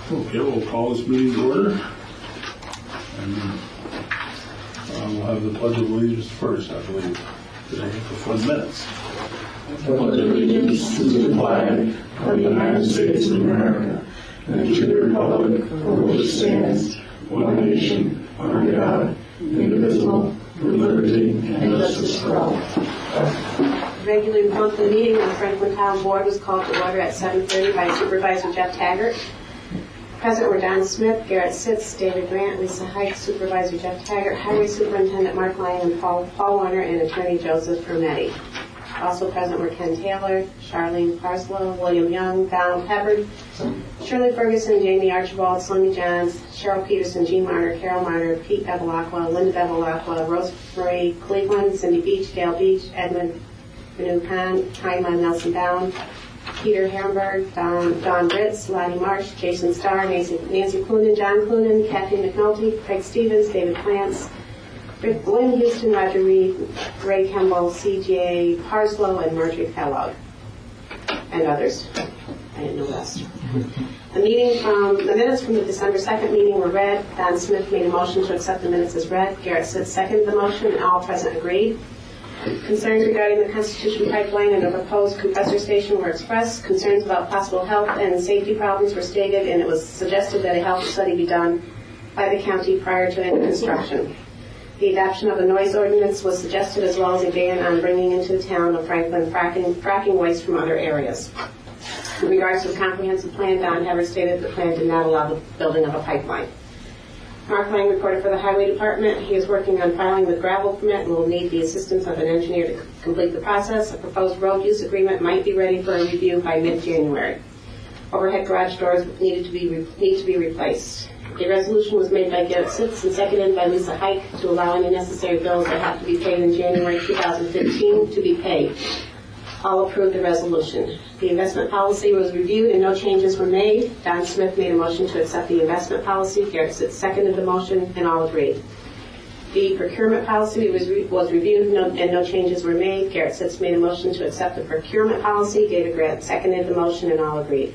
Okay, we'll call this meeting to order. And we'll have the Pledge of Allegiance first, I believe, today for 4 minutes. I pledge allegiance to the flag of the United States of America and to the republic for which it stands, one nation, under God, indivisible, with liberty and justice for all. Regular monthly meeting of the Franklin Town Board was called to order at 7:30 by Supervisor Jeff Taggart. Present were Don Smith, Garrett Sitz, David Grant, Lisa Hike, Supervisor Jeff Taggart, Highway Superintendent Mark Lyon, and Paul Warner, and Attorney Joseph Hermetti. Also present were Ken Taylor, Charlene Parslow, William Young, Donald Hubbard, Shirley Ferguson, Jamie Archibald, Sonia Johns, Cheryl Peterson, Jean Marner, Carol Marner, Pete Bevilacqua, Linda Bevilacqua, Rosemary Cleveland, Cindy Beach, Dale Beach, Edmund Benu Khan, Kaima Nelson Down, Peter Hamburg, Don Ritz, Lottie Marsh, Jason Starr, Nancy Clunan, John Clunan, Kathy McNulty, Craig Stevens, David Plants, Lynn Houston, Roger Reed, Ray Kemble, C.J. Parslow, and Marjorie Kellogg, and others. I didn't know that. The minutes from the December 2nd meeting were read. Don Smith made a motion to accept the minutes as read. Garrett Sitz seconded the motion, and all present agreed. Concerns regarding the Constitution Pipeline and a proposed compressor station were expressed. Concerns about possible health and safety problems were stated, and it was suggested that a health study be done by the county prior to any construction. The adoption of a noise ordinance was suggested, as well as a ban on bringing into the town of Franklin fracking waste from other areas. In regards to the comprehensive plan, Don Hubbard stated the plan did not allow the building of a pipeline. Mark Lang reported for the Highway Department. He is working on filing the gravel permit and will need the assistance of an engineer to complete the process. A proposed road use agreement might be ready for a review by mid-January. Overhead garage doors need to be replaced. A resolution was made by Garrett Sitz and seconded by Lisa Hike to allow any necessary bills that have to be paid in January 2015 to be paid. All approved the resolution. The investment policy was reviewed and no changes were made. Don Smith made a motion to accept the investment policy. Garrett Sitz seconded the motion, and all agreed. The procurement policy was reviewed and no changes were made. Garrett Sitz made a motion to accept the procurement policy. David Grant seconded the motion, and all agreed.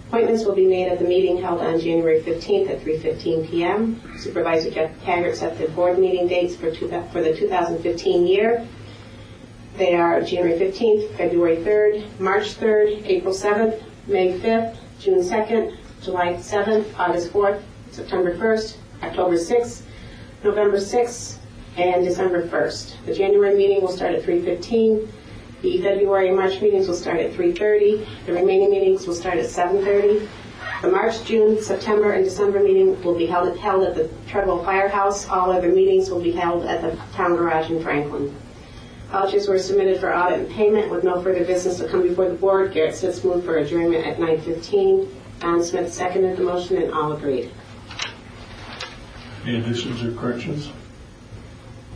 Appointments will be made at the meeting held on January 15th at 3:15 p.m. Supervisor Jeff Taggart set the board meeting dates for the 2015 year. They are January 15th, February 3rd, March 3rd, April 7th, May 5th, June 2nd, July 7th, August 4th, September 1st, October 6th, November 6th, and December 1st. The January meeting will start at 3:15. The February and March meetings will start at 3:30. The remaining meetings will start at 7:30. The March, June, September, and December meeting will be held at the Treadwell Firehouse. All other meetings will be held at the Town Garage in Franklin. Vouchers were submitted for audit and payment with no further business to come before the board. Garrett Sitz moved for adjournment at 9:15. Don Smith seconded the motion, and all agreed. Any additions or corrections?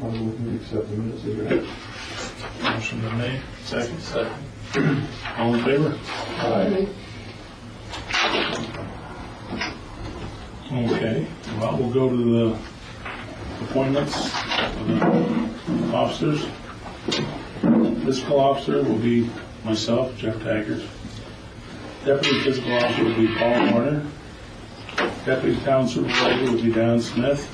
I move we accept the minutes as read. Motion been made. Second. All in favor? Aye. Okay. Well, we'll go to the appointments of the officers. Physical officer will be myself, Jeff Taggart. Deputy physical officer will be Paul Warner. Deputy town supervisor will be Don Smith.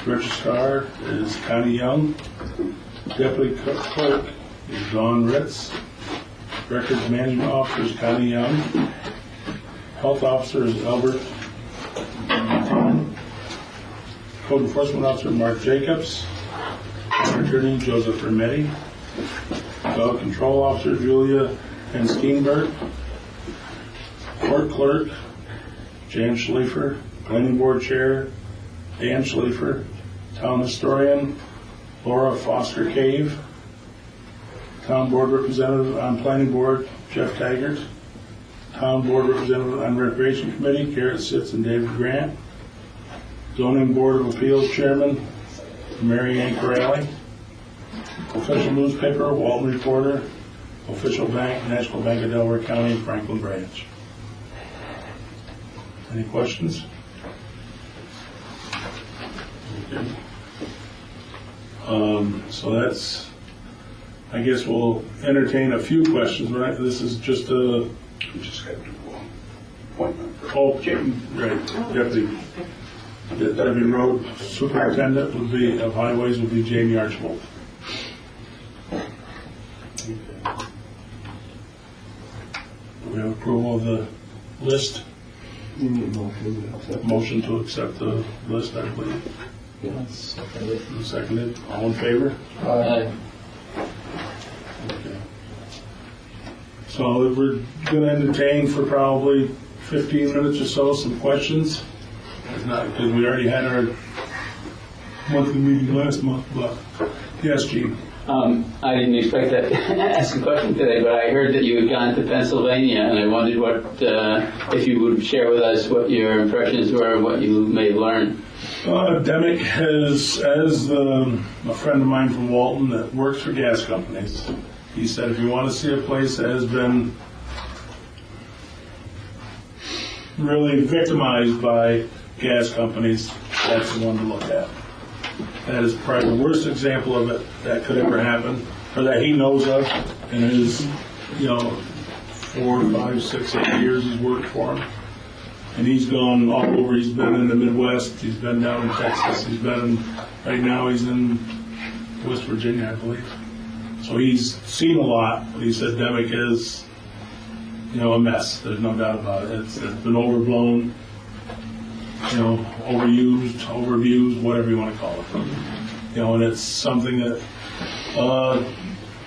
Registrar is Connie Young. Deputy clerk is Don Ritz. Records management officer is Connie Young. Health officer is Albert. Code enforcement officer Mark Jacobs. Attorney Joseph Hermetti. Dog control officer Julia N. Steenberg. Court clerk Jan Schleifer. Planning board chair Dan Schleifer. Town historian Laura Foster Cave. Town board representative on planning board Jeff Taggart. Town board representative on recreation committee Garrett Sitz and David Grant. Zoning board of appeals chairman Mary Ann Corrali. Official newspaper Walton Reporter. Official bank National Bank of Delaware County Franklin branch. Any questions? Okay. So that's, I guess we'll entertain a few questions, right? This is just a... We just got to do one appointment. Oh, right, Deputy Road Superintendent would be, of Highways would be Jamie Archibald. We have approval of the list. Motion to accept the list, I believe. Yes. Seconded. All in favor? Aye. Okay. So we're going to entertain for probably 15 minutes or so some questions. If not, because we already had our monthly meeting last month. But yes, Gene. I didn't expect to ask a question today, but I heard that you had gone to Pennsylvania, and I wondered if you would share with us what your impressions were, what you may have learned. Demick has, as a friend of mine from Walton that works for gas companies, he said if you want to see a place that has been really victimized by gas companies, that's the one to look at. That is probably the worst example of it that could ever happen, or that he knows of in his, 4, 5, 6, 8 years he's worked for him. And he's gone all over. He's been in the Midwest. He's been down in Texas. Right now he's in West Virginia, I believe. So he's seen a lot. But he said Demick is, a mess. There's no doubt about it. It's been overblown, overused, overabused, whatever you want to call it. And it's something that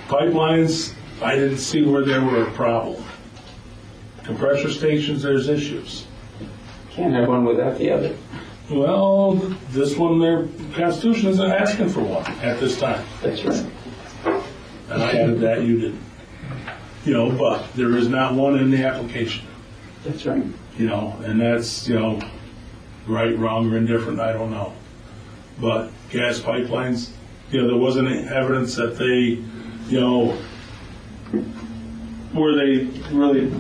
pipelines, I didn't see where there were a problem. Compressor stations, there's issues. Can't have one without the other. Well, this one, their Constitution isn't asking for one at this time. That's right. And I added that, you didn't. But there is not one in the application. That's right. And that's, right, wrong, or indifferent, I don't know. But gas pipelines, there wasn't any evidence that they, where they really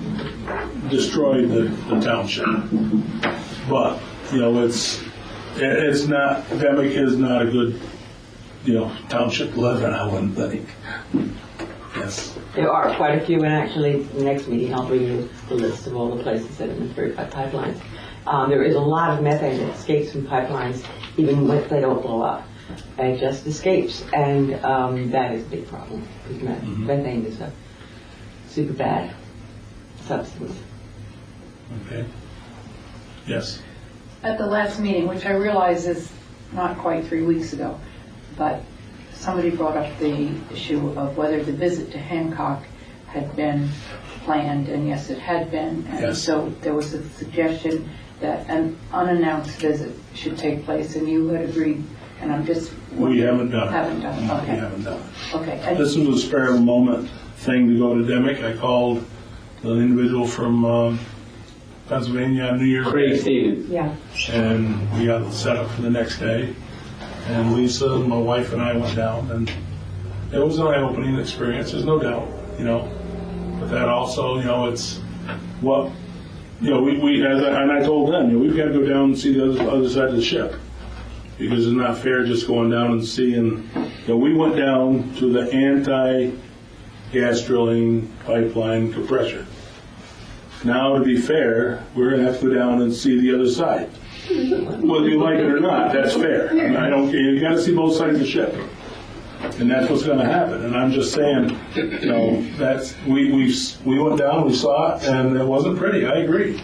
destroyed the township. But, it's not, Demick is not a good, township to live in, I wouldn't think. Yes. There are quite a few, and actually, the next meeting I'll bring you the list of all the places that have been buried by pipelines. There is a lot of methane that escapes from pipelines, even if they don't blow up. It just escapes, and that is a big problem. Because methane is a super bad substance. Okay. Yes. At the last meeting, which I realize is not quite 3 weeks ago, but somebody brought up the issue of whether the visit to Hancock had been planned, and yes, it had been. And yes. So there was a suggestion that an unannounced visit should take place, and you had agreed, and I'm just... We haven't done it. Haven't done it, okay. We haven't done it. Okay. This was a spare of a moment thing to go to Demick. I called the individual from Pennsylvania on New Year's Craig Day. Stevens. Yeah. And we got it set up for the next day. And Lisa, my wife, and I went down, and it was an eye-opening experience, there's no doubt, But that also, it's what, and I told them, we've got to go down and see the other side of the ship. Because it's not fair just going down and seeing, we went down to the anti-gas drilling pipeline compressor. Now, to be fair, we're going to have to go down and see the other side. Whether you like it or not, that's fair. I don't care. You got to see both sides of the ship, and that's what's going to happen. And I'm just saying, that's we went down, we saw it, and it wasn't pretty. I agree.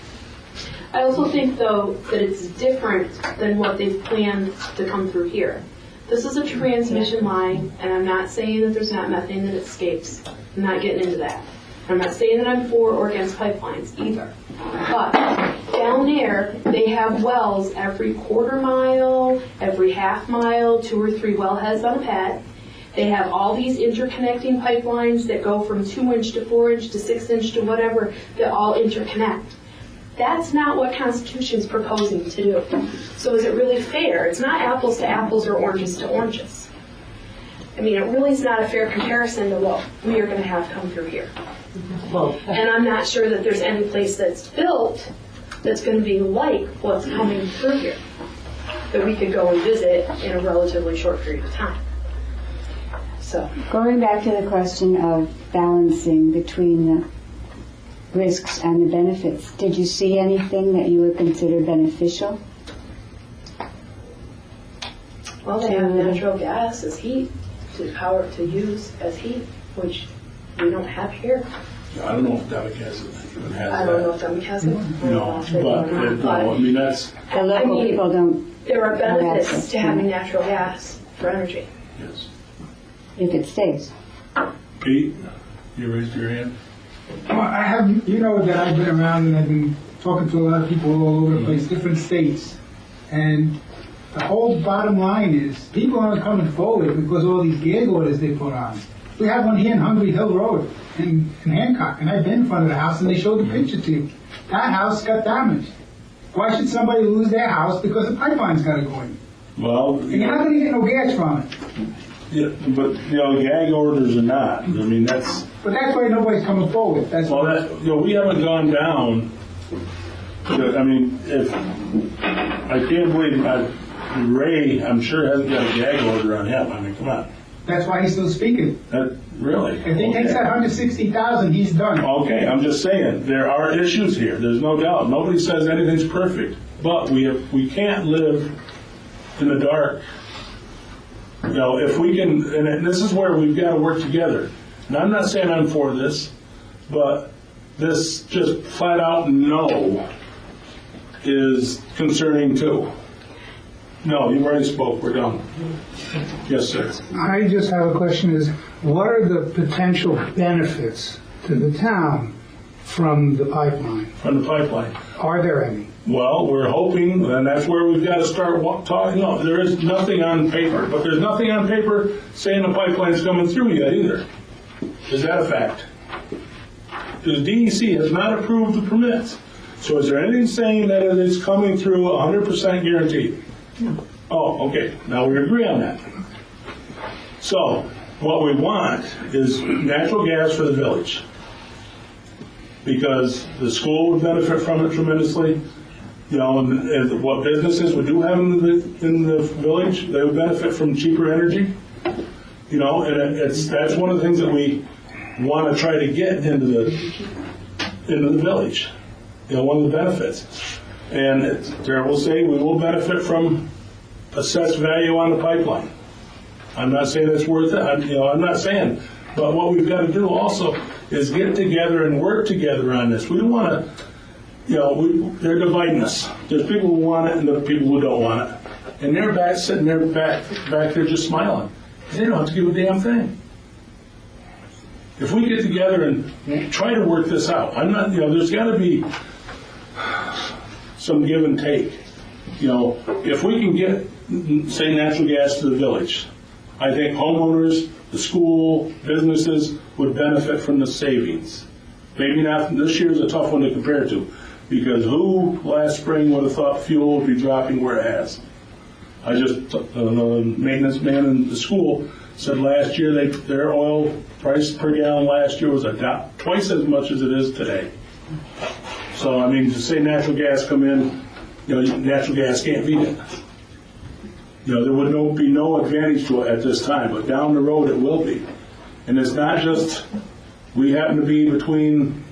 I also think, though, that it's different than what they've planned to come through here. This is a transmission line, and I'm not saying that there's not methane that escapes. I'm not getting into that. I'm not saying that I'm for or against pipelines either. But down there, they have wells every quarter mile, every half mile, 2 or 3 wellheads on a pad. They have all these interconnecting pipelines that go from 2-inch to 4-inch to 6-inch to whatever that all interconnect. That's not what Constitution's proposing to do. So is it really fair? It's not apples to apples or oranges to oranges. I mean, it really is not a fair comparison to what we are going to have come through here. And I'm not sure that there's any place that's built that's going to be like what's coming through here that we could go and visit in a relatively short period of time. So, going back to the question of balancing between risks and the benefits. Did you see anything that you would consider beneficial? Well, they have natural gas as heat, to power to use as heat, which we don't have here. I don't know if Democrats even has I don't know that. if Dummy has it. No, no, I mean, that's, The local people don't, There are have benefits access to having natural gas for energy. yes. if it stays. Pete, you raised your hand? Well, I have, you know that I've been around and I've been talking to a lot of people all over the place, different states. And the whole bottom line is people aren't coming forward because of all these gag orders they put on. We have one here in Hungry Hill Road in Hancock, and I've been in front of the house and they showed the picture to you. That house got damaged. Why should somebody lose their house because the pipeline's got to go in? Well, And you're not going to get no gas from it. yeah, but, gag orders or not, I mean, that's, But that's why nobody's coming forward. That's well, why. that, we haven't gone down. I mean, if, I can't believe, Ray, I'm sure hasn't got a gag order on him. I mean, come on. That's why he's still speaking. Really? If he takes that 160,000, he's done. Okay, I'm just saying, there are issues here, there's no doubt. Nobody says anything's perfect, but we can't live in the dark. If we can, and this is where we've got to work together. And I'm not saying I'm for this, but this just flat out no is concerning too. No, you already spoke, we're done. Yes, sir. I just have a question is, what are the potential benefits to the town from the pipeline? From the pipeline. Are there any? Well, we're hoping, and that's where we've got to start talking. No, there is nothing on paper, but there's nothing on paper saying the pipeline's coming through yet either. Is that a fact? The DEC has not approved the permits. So is there anything saying that it is coming through 100% guaranteed? Oh, okay. Now we agree on that. So what we want is natural gas for the village, because the school would benefit from it tremendously. And what businesses we do have in the village, they would benefit from cheaper energy. And that's one of the things that we want to try to get into the village. One of the benefits. And there will say we will benefit from assessed value on the pipeline. I'm not saying it's worth it. I'm not saying. But what we've got to do also is get together and work together on this. We don't want to, they're dividing us. There's people who want it and there are people who don't want it. And they're sitting there back there just smiling. They don't have to give a damn thing. If we get together and try to work this out, there's got to be some give and take. If we can get, say, natural gas to the village, I think homeowners, the school, businesses would benefit from the savings. Maybe not, this year's a tough one to compare to, because who last spring would have thought fuel would be dropping where it has? The maintenance man in the school said last year their oil price per gallon last year was twice as much as it is today. So, to say natural gas come in, natural gas can't beat it. There would be no advantage to it at this time, but down the road it will be. And it's not just we happen to be between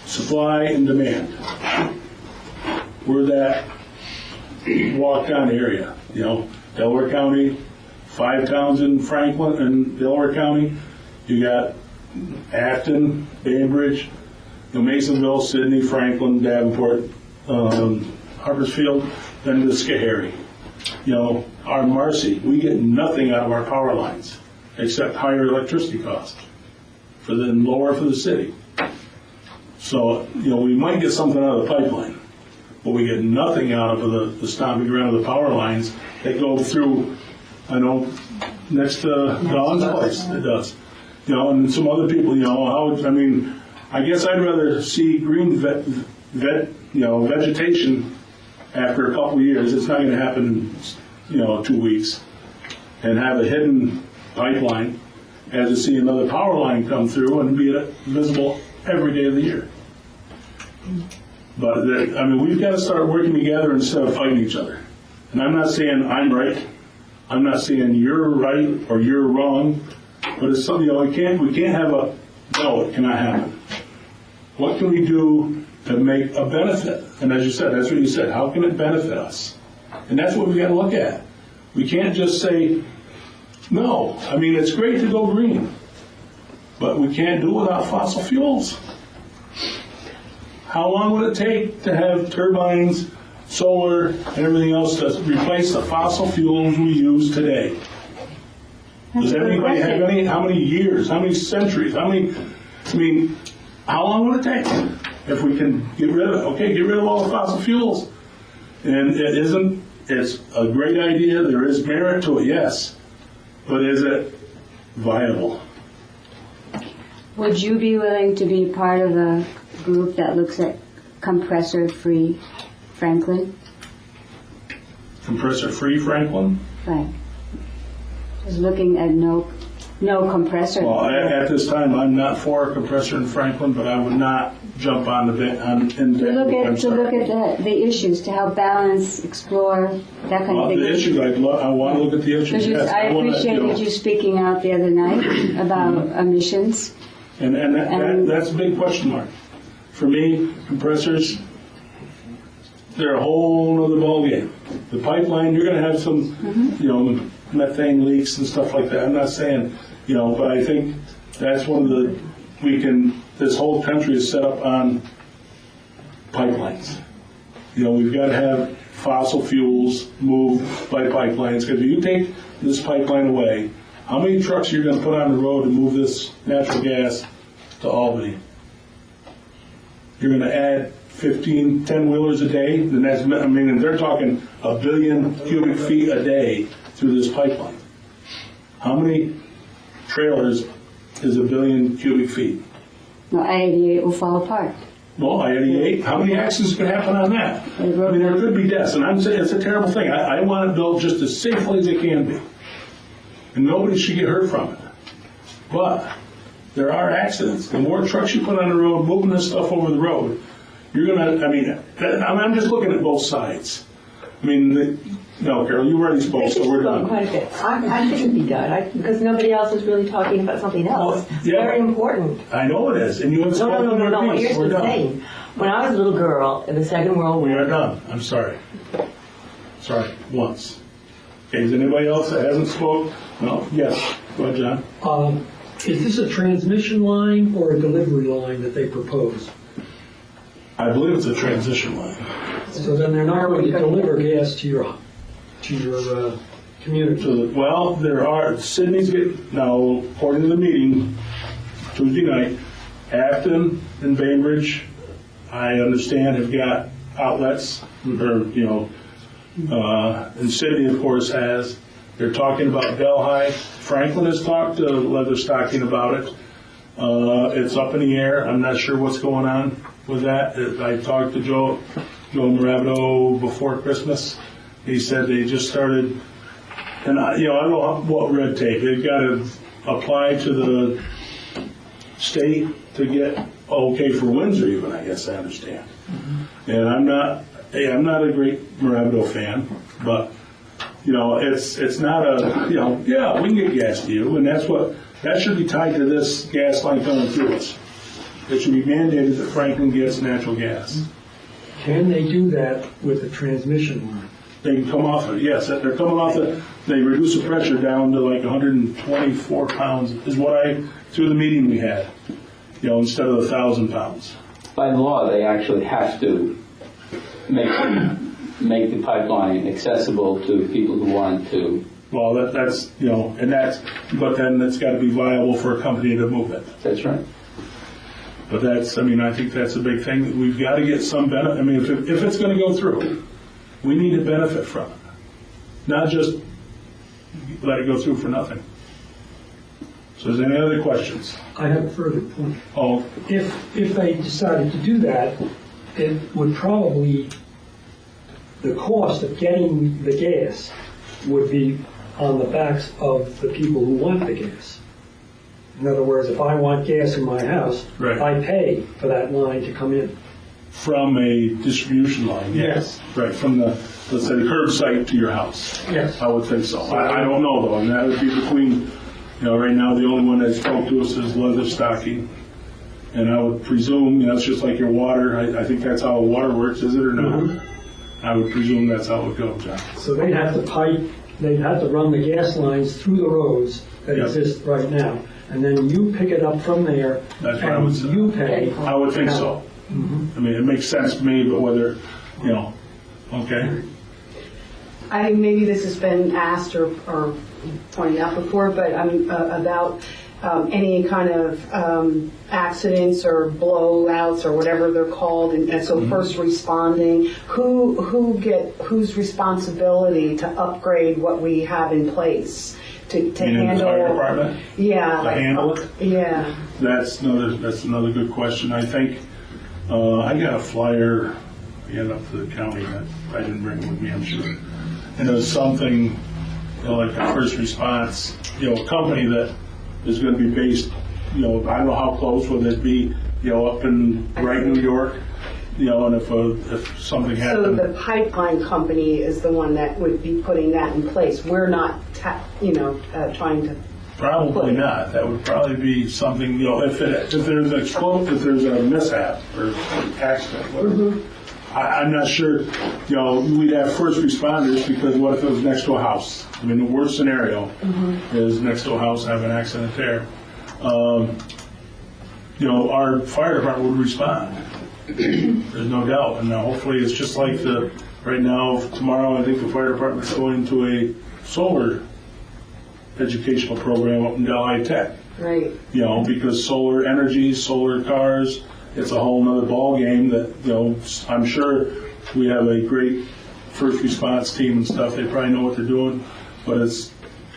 supply and demand. We're that walk-down area. Delaware County, 5 towns in Franklin and Delaware County. You got Acton, Bainbridge, Masonville, Sidney, Franklin, Davenport, Harpersfield, then the Schoharie. Our Marcy, we get nothing out of our power lines except higher electricity costs, lower for the city. So, we might get something out of the pipeline, but we get nothing out of the stomping ground of the power lines that go through, I know, next to Don's place, it does. And some other people, I guess I'd rather see green vegetation after a couple of years. It's not going to happen in 2 weeks. And have a hidden pipeline as to see another power line come through and be visible every day of the year. But we've got to start working together instead of fighting each other. And I'm not saying I'm right. I'm not saying you're right or you're wrong. But it's something, we can't have no, it cannot happen. What can we do to make a benefit? And as you said, that's what you said, how can it benefit us? And that's what we got to look at. We can't just say, no. I mean, it's great to go green, but we can't do it without fossil fuels. How long would it take to have turbines, solar, and everything else to replace the fossil fuels we use today? Does anybody have how many years, how many centuries, how long would it take if we can get rid of it? Okay, get rid of all the fossil fuels. And it's a great idea, there is merit to it, yes, but is it viable? Would you be willing to be part of a group that looks at compressor-free Franklin? Compressor-free Franklin? Right. Just looking at no compressor. Well, at this time, I'm not for a compressor in Franklin, but I would not jump on the to look at the issues, to help balance, explore, that kind of thing. The issues, I want to look at the issues. Yes, I appreciated you speaking out the other night about emissions. And that's a big question mark. For me, compressors, they're a whole other ballgame. The pipeline, you're going to have some, methane leaks and stuff like that. I'm not saying, but I think that's one of this whole country is set up on pipelines. We've got to have fossil fuels moved by pipelines, because if you take this pipeline away, how many trucks are you going to put on the road to move this natural gas to Albany? You're going to add 15, 10-wheelers a day, and and they're talking 1 billion cubic feet a day through this pipeline. How many trailers is 1 billion cubic feet? No, I-88 will fall apart. Well, I-88, how many accidents could happen on that? There could be deaths, and I'm saying it's a terrible thing. I want it built just as safely as it can be. And nobody should get hurt from it. But there are accidents. The more trucks you put on the road, moving this stuff over the road, you're going to, I'm just looking at both sides. No, Carol, you already spoke, so we're done. Quite a bit. I think it'd be done, because nobody else is really talking about something else. It's very important. I know it is, and you have spoken No. your piece. Here's We're the done. thing. When I was a little girl in the Second World War, We are done. I'm sorry. Sorry, once. Okay, is anybody else that hasn't spoke? No? Yes. Go ahead, John. Is this a transmission line or a delivery line that they propose? I believe it's a transition line. So then they're not going to deliver gas to your community. Well, there are, now, according to the meeting Tuesday night, Afton and Bainbridge, I understand, have got outlets, and Sydney, of course, has. They're talking about Delhi. Franklin has talked to Leatherstocking about it. It's up in the air. I'm not sure what's going on with that. I talked to Joe Moravito before Christmas. He said they just started, and I don't know what red tape. They've got to apply to the state to get okay for Windsor, even, I guess I understand. Mm-hmm. And I'm not a great Moravito fan, but it's not a we can get gas to you, and that should be tied to this gas line coming through us. It should be mandated that Franklin gets natural gas. Can they do that with a transmission line? They can come off it, yes. They're coming off it. They reduce the pressure down to like 124 pounds, is what through the meeting we had, instead of 1,000 pounds. By law, they actually have to make the pipeline accessible to people who want to. Well, but then it's got to be viable for a company to move it. That's right. But I think that's a big thing. We've got to get some benefit. If it's going to go through, we need to benefit from it. Not just let it go through for nothing. So is there any other questions? I have a further point. Oh. If they decided to do that, it would probably, the cost of getting the gas would be on the backs of the people who want the gas. In other words, if I want gas in my house, right, I pay for that line to come in. From a distribution line, yes. Right, from the, let's say, the curb site to your house. Yes. I would think so. I don't know, though. That would be between, right now the only one that spoke to us is Leatherstocking. And I would presume, it's just like your water, I think that's how water works, is it or not? Mm-hmm. I would presume that's how it would go, John. So they'd have to run the gas lines through the roads that Yep. exist right now. And then you pick it up from there. That's what I would say. And you pay. I would think so. I mean, it makes sense to me, but whether, okay. I think maybe this has been asked or pointed out before, but about any kind of accidents or blowouts or whatever they're called, and so first responding, whose responsibility to upgrade what we have in place to Meaning handle the fire department? Yeah, To handle it? Yeah. That's another good question. I think I got a flyer again up to the county that I didn't bring with me, I'm sure. And it was something like a first response, a company that is going to be based, I don't know how close would it be, up in New York, and if something So happened. the pipeline company is the one that would be putting that in place. We're not, trying to. Probably not. That would probably be something, if there's a mishap or accident, whatever. I'm not sure, we'd have first responders because what if it was next to a house? I mean, the worst scenario is next to a house, have an accident there. Our fire department would respond. There's no doubt. And hopefully it's just like right now, tomorrow, I think the fire department's going to a solar educational program up in Delhi Tech. Right. Because solar energy, solar cars, it's a whole nother ball game that, I'm sure we have a great first response team and stuff. They probably know what they're doing, but it's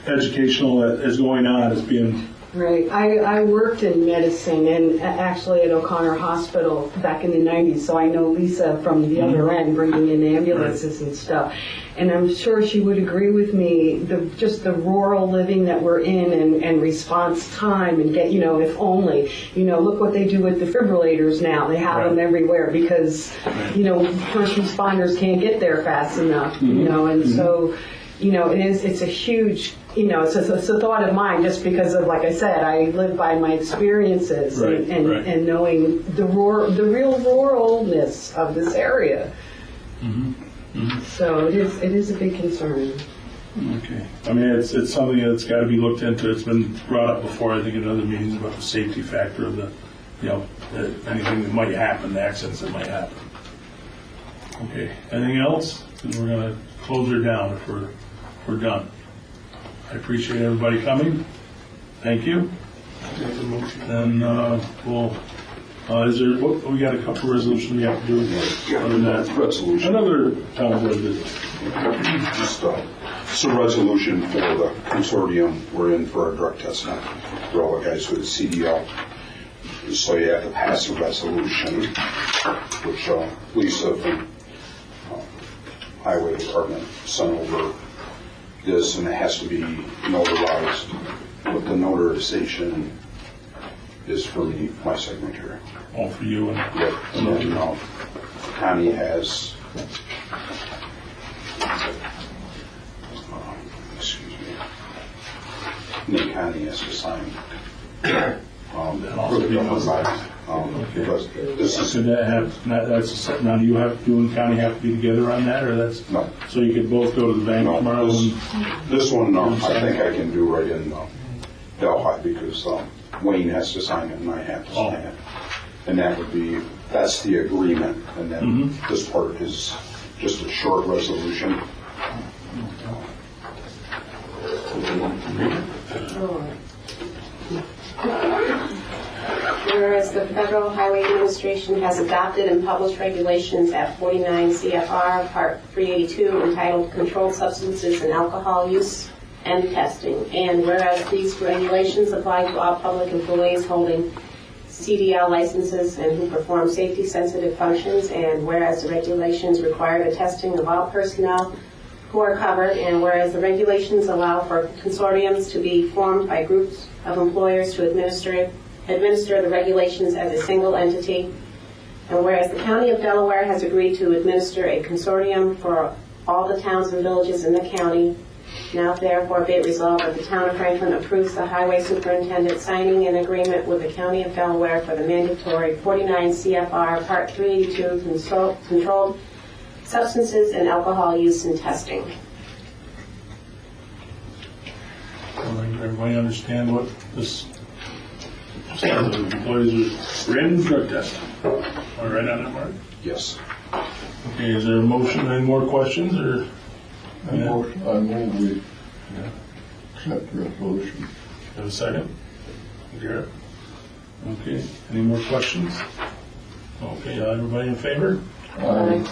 educational that is going on. It's being. Right. I worked in medicine and actually at O'Connor Hospital back in the 90s, so I know Lisa from the other end bringing in ambulances and stuff. And I'm sure she would agree with me, just the rural living that we're in and response time and get, if only, look what they do with defibrillators now. They have them everywhere because, first responders can't get there fast enough, and so, it's a huge, it's a thought of mine just because of, like I said, I live by my experiences and knowing the real ruralness of this area. So it is a big concern. Okay. I mean, it's something that's got to be looked into. It's been brought up before, I think, in other meetings about the safety factor of the, anything that might happen, the accidents that might happen. Okay. Anything else? And we're going to close her down if we're done. I appreciate everybody coming. Thank you. And we'll. We got a couple resolutions we have to do. Other than that, Resolution. another town board visit. Just it's a resolution for the consortium we're in for our drug test now. For all the guys with CDL. So you have to pass a resolution, which Lisa from Highway Department sent over this, and it has to be notarized. But the notarization is for me, my signature. All for you and. Yep. And then Connie has. Excuse me. Nick Connie has to sign. Because this is. Should that have? Now, do you and Connie have to be together on that, or that's? No. So you could both go to the bank tomorrow. This one, I think I can do right in Delhi because Wayne has to sign it and I have to sign it. And that's the agreement. And then this part is just a short resolution. Whereas the Federal Highway Administration has adopted and published regulations at 49 CFR Part 382 entitled Controlled Substances and Alcohol Use and Testing. And whereas these regulations apply to all public employees holding CDL licenses and who perform safety-sensitive functions, and whereas the regulations require the testing of all personnel who are covered, and whereas the regulations allow for consortiums to be formed by groups of employers to administer the regulations as a single entity, and whereas the County of Delaware has agreed to administer a consortium for all the towns and villages in the county, Now therefore be it resolved that the town of Franklin approves the highway superintendent signing an agreement with the county of Delaware for the mandatory 49 CFR Part 382 controlled substances and alcohol use and testing. Everybody understand what this, the employees are in drug test. Am I right on that, Mark? Yes. Okay, is there a motion? Any more questions or? I move we accept the resolution. Have a second? Garrett? Okay, any more questions? Okay, everybody in favor? Aye.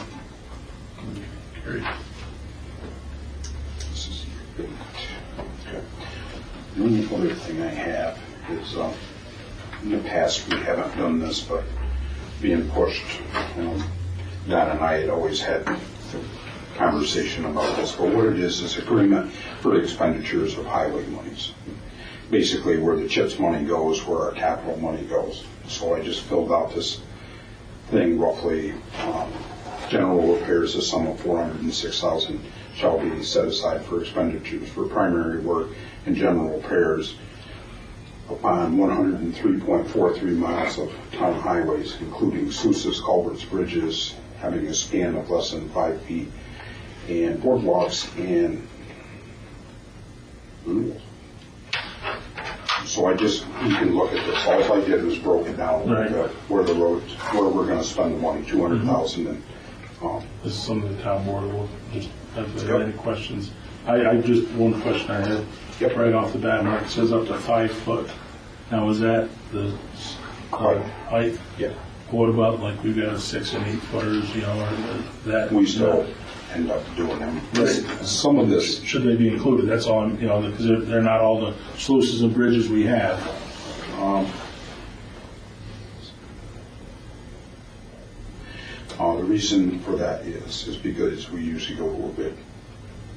Carried. The only other thing I have is, in the past, we haven't done this, but being pushed, Don and I had always had conversation about this, but what it is agreement for the expenditures of highway monies. Basically where the CHIPS money goes, where our capital money goes. So I just filled out this thing roughly. General repairs, a sum of $406,000 shall be set aside for expenditures for primary work and general repairs upon 103.43 miles of town highways, including sluices, culverts, bridges, having a span of less than 5 feet, and boardwalks and rules. So you can look at this. All I did was broke it down, right. Where the roads, where we're going to spend the money, $200,000, and this is something the town board will just have any questions. I just, one question I had right off the bat, Mark, it says up to 5 foot. Now is that the height? Yeah. What about like we've got 6 and 8 footers, or that? We still end up doing them. Some of this. Should they be included? That's all, because they're not all the sluices and bridges we have. The reason for that is because we usually go to a bid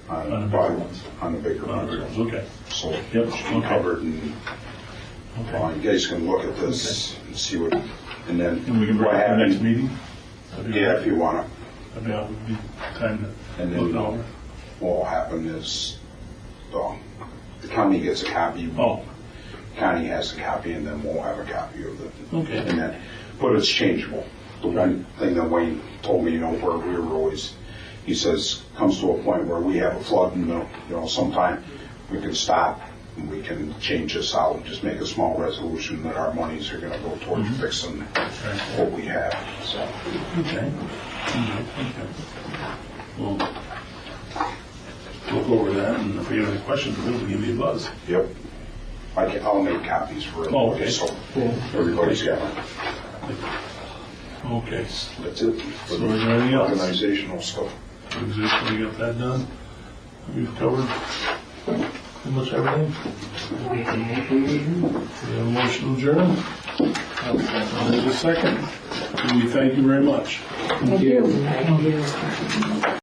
on the bigger ones. Okay. So yep. Okay. Covered, and you guys can look at this and see what, and then we can bring it to the next meeting. Yeah, if you want to. That would be time to look it over. What will happen is the county gets a copy. County has a copy, and then we'll have a copy of it. Okay. But it's changeable. The one thing that Wayne told me, where we were always, he says, comes to a point where we have a flood, and sometime we can stop and we can change this out and just make a small resolution that our monies are going to go towards fixing what we have. So. Okay. Well, look over that, and if we have any questions, we'll give you a buzz. Yep. I'll make copies for it. Oh, okay. So everybody's got it. Okay. That's it. So is there anything else? Organizational stuff. We got that done. We've covered pretty much everything. We have a motion to adjourn. There's a second. We thank you very much. Thank you.